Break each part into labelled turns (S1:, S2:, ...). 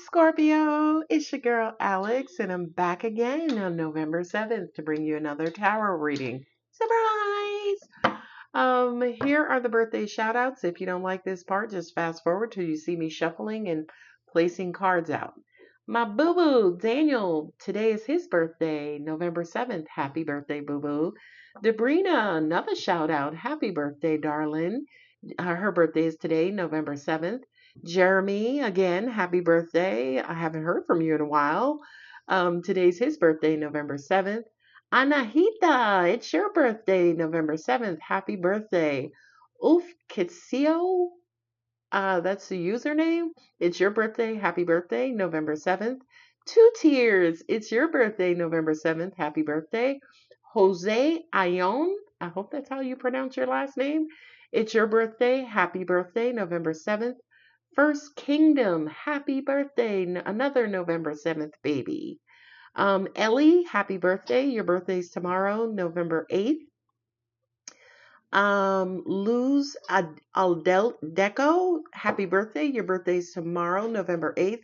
S1: Scorpio, it's your girl Alex, and I'm back again on November 7th to bring you another tarot reading. Surprise! Here are the birthday shoutouts. If you don't like this part, just fast forward till you see me shuffling and placing cards out. My boo boo, Daniel, today is his birthday, November 7th. Happy birthday, boo boo. Debrina, another shout out. Happy birthday, darling. Her birthday is today, November 7th. Jeremy, again, happy birthday. I haven't heard from you in a while. Today's his birthday, November 7th. Anahita, it's your birthday, November 7th. Happy birthday. Uf Kitsio, that's the username. It's your birthday. Happy birthday, November 7th. Two Tears, it's your birthday, November 7th. Happy birthday. Jose Ayon, I hope that's how you pronounce your last name. It's your birthday. Happy birthday, November 7th. First Kingdom, happy birthday. Another November 7th baby. Ellie, happy birthday. Your birthday's tomorrow, November 8th. Luz Aldeco, happy birthday. Your birthday's tomorrow, November 8th.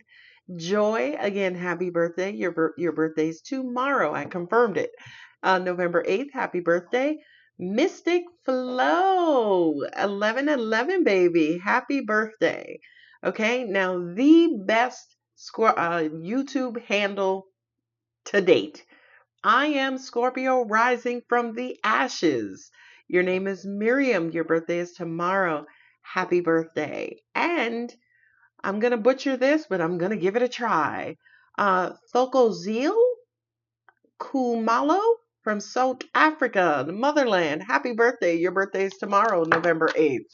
S1: Joy, again, happy birthday. Your birthday's tomorrow. I confirmed it. November 8th, happy birthday. Mystic Flow, 1111, baby. Happy birthday. Okay, now the best YouTube handle to date. I am Scorpio rising from the ashes. Your name is Miriam. Your birthday is tomorrow. Happy birthday. And I'm going to butcher this, but I'm going to give it a try. Thokozil Kumalo from South Africa, the motherland. Happy birthday. Your birthday is tomorrow, November 8th.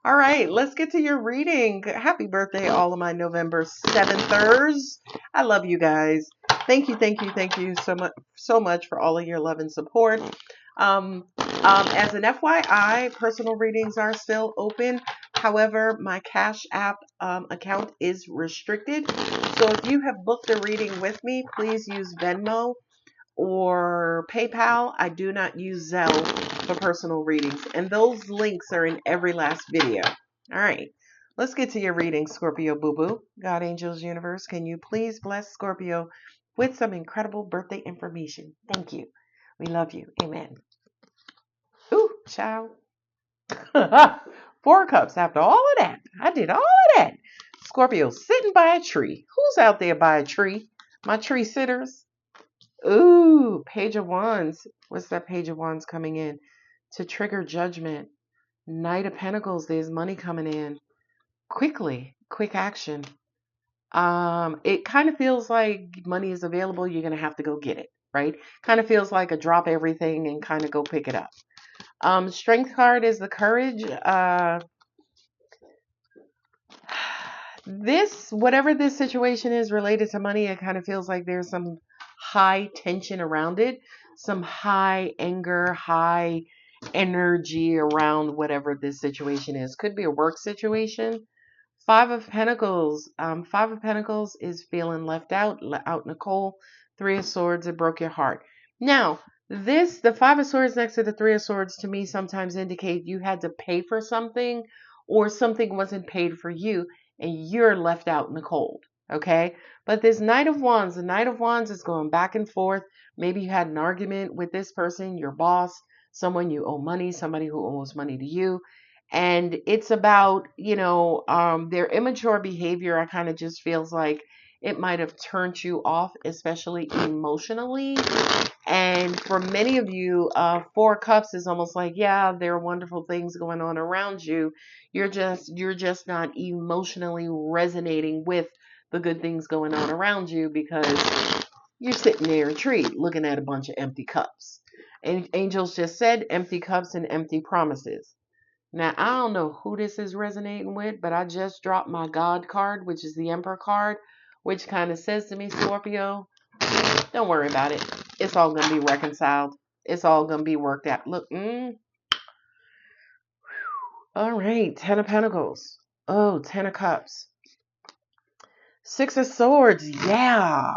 S1: All right, let's get to your reading. Happy birthday, all of my November 7thers. I love you guys. Thank you so much for all of your love and support. As an FYI, personal readings are still open. However, my Cash App account is restricted. So if you have booked a reading with me, please use Venmo or PayPal. I do not use Zelle for personal readings, and those links are in every last video. All right, let's get to your reading, Scorpio Boo Boo. God, angels, universe, can you please bless Scorpio with some incredible birthday information? Thank you. We love you. Amen. Ooh, child. 4 cups after all of that. I did all of that. Scorpio sitting by a tree. Who's out there by a tree? My tree sitters. Ooh, Page of Wands. What's that Page of Wands coming in? To trigger judgment. Knight of Pentacles. There's money coming in. Quickly. Quick action. It kind of feels like money is available. You're going to have to go get it, right? Kind of feels like a drop everything and kind of go pick it up. Strength card is the courage. Whatever this situation is related to money, it kind of feels like there's some high tension around it, some high anger, high energy around whatever this situation is. Could be a work situation. 5 of Pentacles. 5 of Pentacles is feeling left out in the cold. 3 of Swords, it broke your heart. Now, the 5 of Swords next to the 3 of Swords to me sometimes indicate you had to pay for something or something wasn't paid for you and you're left out in the cold. Okay? But this Knight of Wands, the Knight of Wands is going back and forth. Maybe you had an argument with this person, your boss, someone you owe money, somebody who owes money to you. And it's about, their immature behavior. I kind of just feels like it might have turned you off, especially emotionally. And for many of you, 4 cups is almost like, yeah, there are wonderful things going on around you. You're just not emotionally resonating with the good things going on around you because you're sitting near a tree looking at a bunch of empty cups. And angels just said empty cups and empty promises. Now, I don't know who this is resonating with, but I just dropped my God card, which is the Emperor card, which kind of says to me, Scorpio, don't worry about it. It's all going to be reconciled. It's all going to be worked out. Look. All right. 10 of Pentacles. Oh, 10 of Cups. 6 of Swords. Yeah.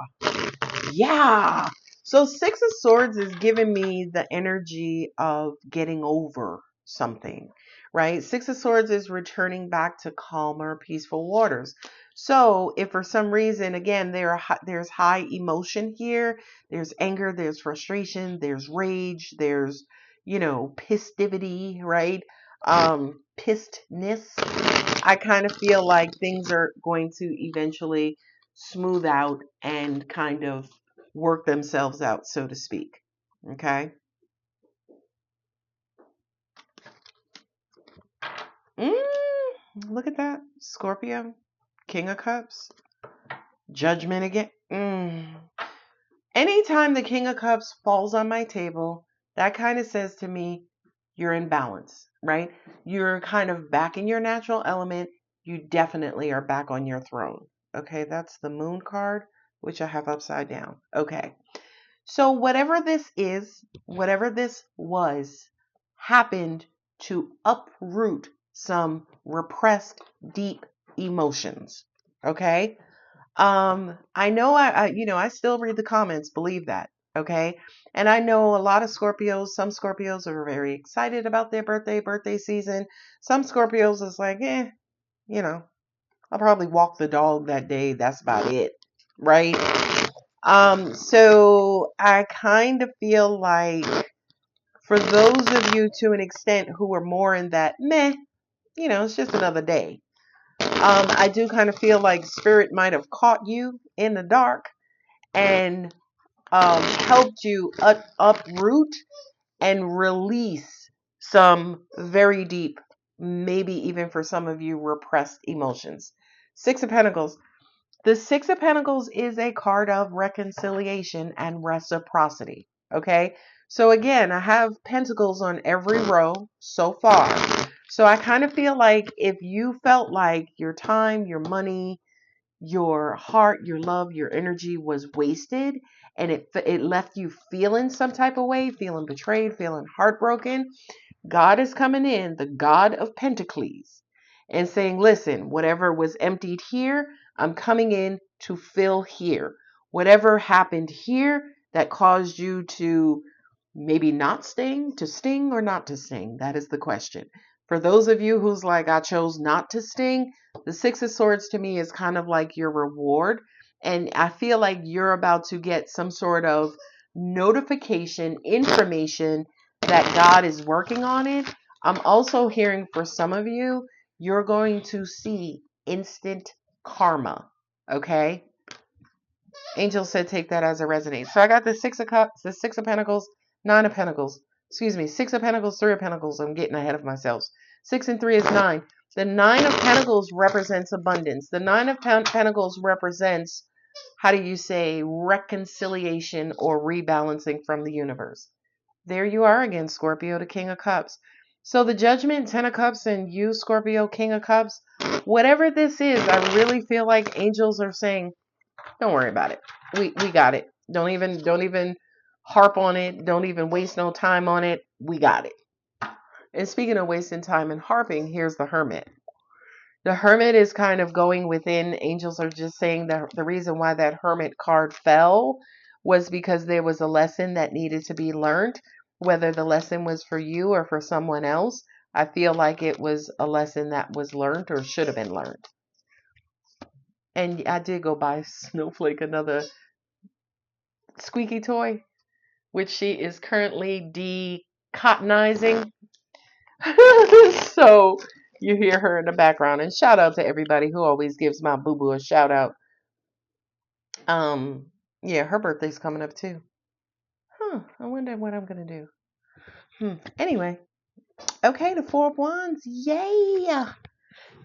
S1: Yeah. So 6 of Swords is giving me the energy of getting over something, right? 6 of Swords is returning back to calmer, peaceful waters. So if for some reason, again, there's high emotion here, there's anger, there's frustration, there's rage, there's, pistivity, right? Pissedness. I kind of feel like things are going to eventually smooth out and kind of work themselves out, so to speak. Okay. Mm, look at that. Scorpio, King of Cups, Judgment again. Anytime the King of Cups falls on my table, that kind of says to me, you're in balance, right? You're kind of back in your natural element. You definitely are back on your throne. Okay, that's the Moon card, which I have upside down. Okay, so whatever this is, whatever this was, happened to uproot some repressed deep emotions. Okay, I know I still read the comments, believe that. Okay. And I know a lot of Scorpios, some Scorpios are very excited about their birthday season. Some Scorpios is like, you know, I'll probably walk the dog that day. That's about it. Right. So I kind of feel like for those of you to an extent who are more in that meh, it's just another day. I do kind of feel like spirit might have caught you in the dark and helped you uproot and release some very deep, maybe even for some of you, repressed emotions. Six of Pentacles. The Six of Pentacles is a card of reconciliation and reciprocity. Okay. So again, I have pentacles on every row so far. So I kind of feel like if you felt like your time, your money, your heart, your love, your energy was wasted and it left you feeling some type of way, feeling betrayed, feeling heartbroken, God is coming in, the God of Pentacles, and saying, listen, whatever was emptied here, I'm coming in to fill here. Whatever happened here that caused you to maybe not sting, to sting or not to sting, that is the question. For those of you who's like, I chose not to sting, the Six of Swords to me is kind of like your reward. And I feel like you're about to get some sort of notification, information that God is working on it. I'm also hearing for some of you, you're going to see instant karma. Okay? Angel said take that as a resonate. So I got the Six of Cups, the Six of Pentacles, Nine of Pentacles. Excuse me, Six of Pentacles, Three of Pentacles. I'm getting ahead of myself. 6 and 3 is 9. The Nine of Pentacles represents abundance. The Nine of Pentacles represents, how do you say, reconciliation or rebalancing from the universe. There you are again, Scorpio, the King of Cups. So the Judgment, 10 of Cups, and you, Scorpio, King of Cups, whatever this is, I really feel like angels are saying, don't worry about it. We got it. Don't even harp on it. Don't even waste no time on it. We got it. And speaking of wasting time and harping, here's the Hermit. The Hermit is kind of going within. Angels are just saying that the reason why that Hermit card fell was because there was a lesson that needed to be learned. Whether the lesson was for you or for someone else, I feel like it was a lesson that was learned or should have been learned. And I did go buy Snowflake another squeaky toy, which she is currently decottonizing. So you hear her in the background. And shout out to everybody who always gives my boo boo a shout out. Yeah, her birthday's coming up too. I wonder what I'm gonna do. Anyway, okay, the Four of Wands, yay!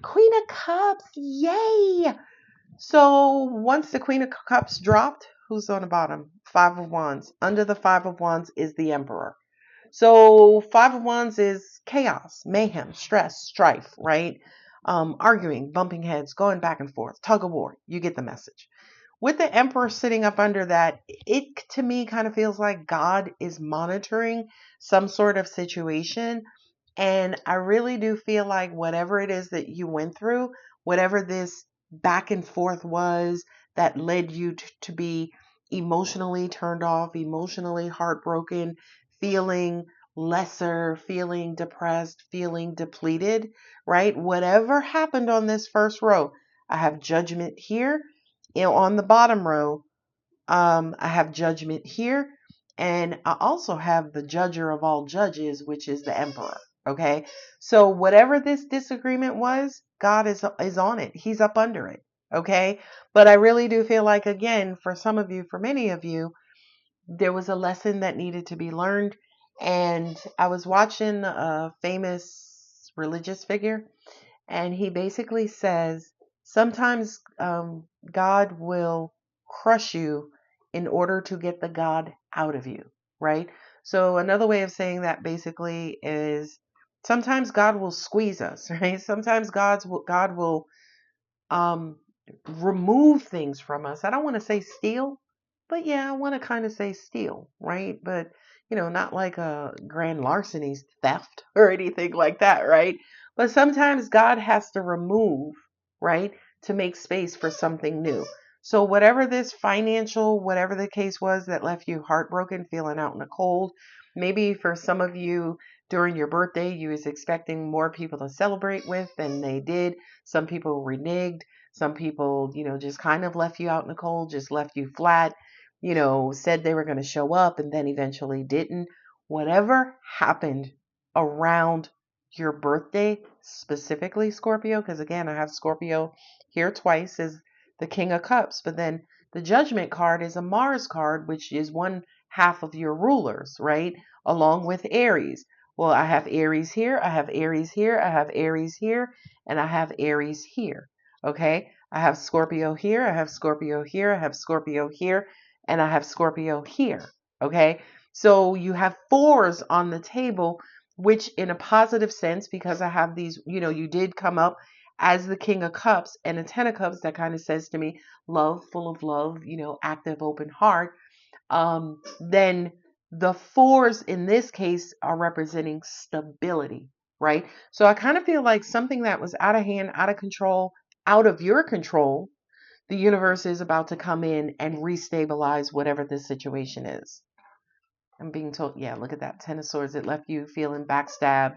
S1: Queen of Cups, yay! So once the Queen of Cups dropped, who's on the bottom? Five of Wands. Under the Five of Wands is the Emperor. So Five of Wands is chaos, mayhem, stress, strife, right? Arguing, bumping heads, going back and forth, tug of war. You get the message. With the Emperor sitting up under that, it to me kind of feels like God is monitoring some sort of situation. And I really do feel like whatever it is that you went through, whatever this back and forth was that led you to be emotionally turned off, emotionally heartbroken, feeling lesser, feeling depressed, feeling depleted, right? Whatever happened on this first row, I have judgment here. On the bottom row, I have judgment here. And I also have the judger of all judges, which is the emperor. Okay. So whatever this disagreement was, God is on it. He's up under it. Okay. But I really do feel like, again, for some of you, for many of you, there was a lesson that needed to be learned. And I was watching a famous religious figure, and he basically says sometimes God will crush you in order to get the God out of you, right? So another way of saying that basically is sometimes God will squeeze us, right? Sometimes God will um, remove things from us. I don't want to say steal, but yeah, I want to kind of say steal, right? But, not like a grand larceny theft or anything like that, right? But sometimes God has to remove, right, to make space for something new. So whatever this financial, whatever the case was that left you heartbroken, feeling out in the cold, maybe for some of you during your birthday, you was expecting more people to celebrate with than they did. Some people reneged. Some people, just kind of left you out in the cold, just left you flat, said they were going to show up and then eventually didn't. Whatever happened around your birthday, specifically Scorpio, because again, I have Scorpio here twice as the King of Cups, but then the Judgment card is a Mars card, which is one half of your rulers, right? Along with Aries. Well, I have Aries here, I have Aries here, I have Aries here, and I have Aries here. Okay, I have Scorpio here, I have Scorpio here, I have Scorpio here, and I have Scorpio here. Okay, so you have fours on the table, which in a positive sense, because I have these, you did come up as the King of Cups and a Ten of Cups, that kind of says to me, love, full of love, active, open heart. Then the fours in this case are representing stability, right? So I kind of feel like something that was out of hand, out of control, out of your control, the universe is about to come in and restabilize whatever this situation is. I'm being told, yeah, look at that. Ten of Swords. It left you feeling backstabbed.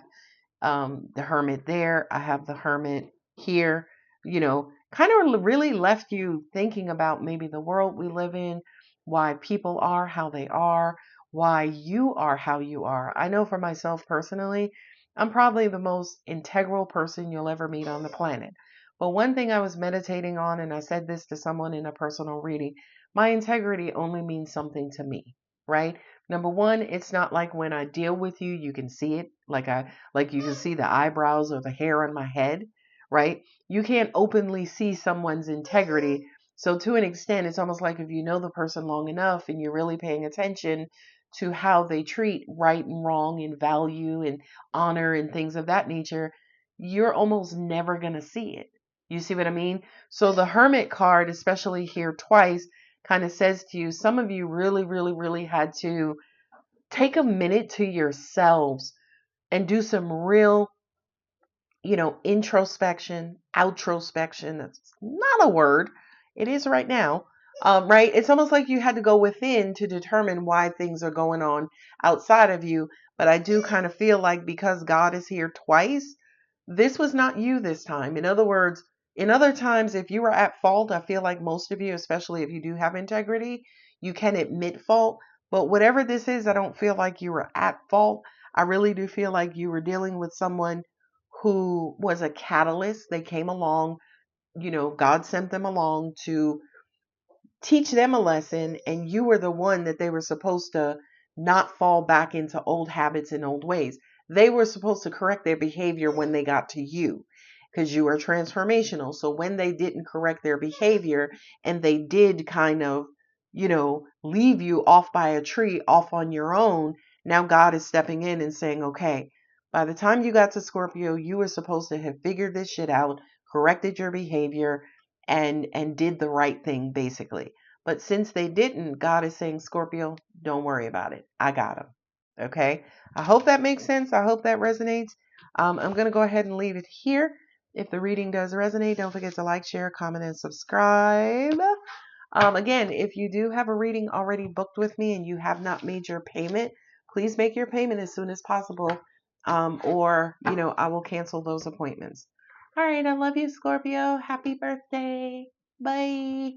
S1: The Hermit there. I have the Hermit here. Kind of really left you thinking about maybe the world we live in, why people are how they are, why you are how you are. I know for myself personally, I'm probably the most integral person you'll ever meet on the planet. But one thing I was meditating on, and I said this to someone in a personal reading, my integrity only means something to me, right? Number one, it's not like when I deal with you, you can see it. Like you can see the eyebrows or the hair on my head, right? You can't openly see someone's integrity. So to an extent, it's almost like if you know the person long enough and you're really paying attention to how they treat right and wrong and value and honor and things of that nature, you're almost never going to see it. You see what I mean? So the Hermit card, especially here twice, kind of says to you, some of you really, really, really had to take a minute to yourselves and do some real, introspection, outrospection. That's not a word. It is right now. Right? It's almost like you had to go within to determine why things are going on outside of you. But I do kind of feel like because God is here twice, this was not you this time. In other words, in other times, if you were at fault, I feel like most of you, especially if you do have integrity, you can admit fault. But whatever this is, I don't feel like you were at fault. I really do feel like you were dealing with someone who was a catalyst. They came along, God sent them along to teach them a lesson, and you were the one that they were supposed to not fall back into old habits and old ways. They were supposed to correct their behavior when they got to you because you were transformational. So when they didn't correct their behavior and they did kind of, leave you off by a tree, off on your own, now God is stepping in and saying, okay, by the time you got to Scorpio, you were supposed to have figured this shit out, corrected your behavior, and did the right thing, basically. But since they didn't, God is saying, Scorpio, don't worry about it. I got them. Okay. I hope that makes sense. I hope that resonates. I'm going to go ahead and leave it here. If the reading does resonate, don't forget to like, share, comment, and subscribe. Again, if you do have a reading already booked with me and you have not made your payment, please make your payment as soon as possible. Or I will cancel those appointments. All right, I love you, Scorpio. Happy birthday. Bye.